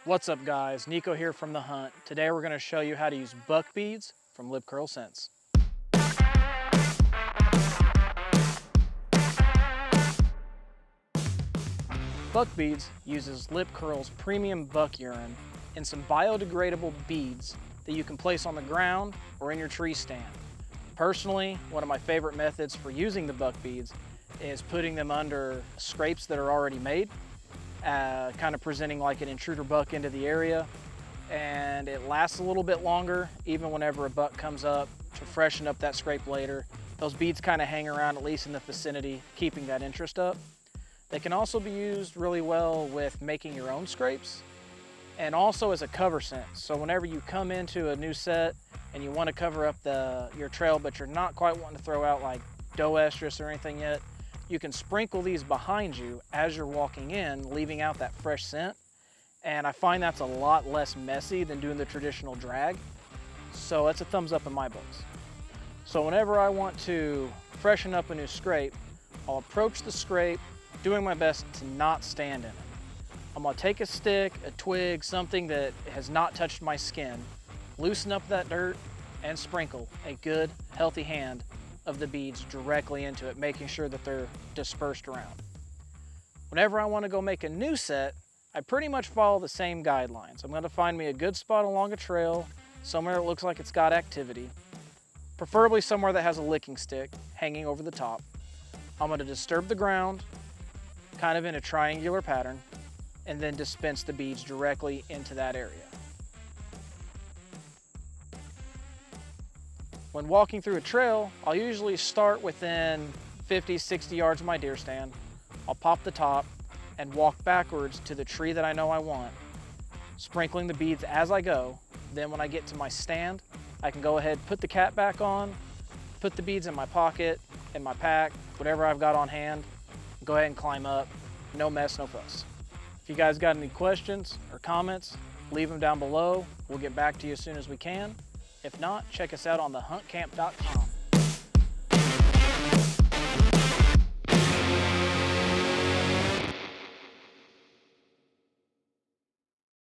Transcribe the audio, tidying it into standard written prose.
What's up guys, Nico here from The Hunt. Today we're going to show you how to use buck beads from Lip Curl Scents. Buck beads uses Lip Curl's premium buck urine in some biodegradable beads that you can place on the ground or in your tree stand. Personally, one of my favorite methods for using the buck beads is putting them under scrapes that are already made, kind of presenting like an intruder buck into the area, and it lasts a little bit longer even whenever a buck comes up to freshen up that scrape later. Those beads kind of hang around at least in the vicinity, keeping that interest up. They can also be used really well with making your own scrapes and also as a cover scent. So whenever you come into a new set and you want to cover up your trail but you're not quite wanting to throw out like doe estrus or anything yet, you can sprinkle these behind you as you're walking in, leaving out that fresh scent. And I find that's a lot less messy than doing the traditional drag. So that's a thumbs up in my books. So whenever I want to freshen up a new scrape, I'll approach the scrape, doing my best to not stand in it. I'm gonna take a stick, a twig, something that has not touched my skin, loosen up that dirt, and sprinkle a good, healthy hand of the beads directly into it, making sure that they're dispersed around. Whenever I want to go make a new set, I pretty much follow the same guidelines. I'm going to find me a good spot along a trail, somewhere that looks like it's got activity, preferably somewhere that has a licking stick hanging over the top. I'm going to disturb the ground, kind of in a triangular pattern, and then dispense the beads directly into that area. When walking through a trail, I'll usually start within 50, 60 yards of my deer stand. I'll pop the top and walk backwards to the tree that I know I want, sprinkling the beads as I go. Then when I get to my stand, I can go ahead, put the cap back on, put the beads in my pocket, in my pack, whatever I've got on hand, go ahead and climb up. No mess, no fuss. If you guys got any questions or comments, leave them down below. We'll get back to you as soon as we can. If not, check us out on thehuntcamp.com.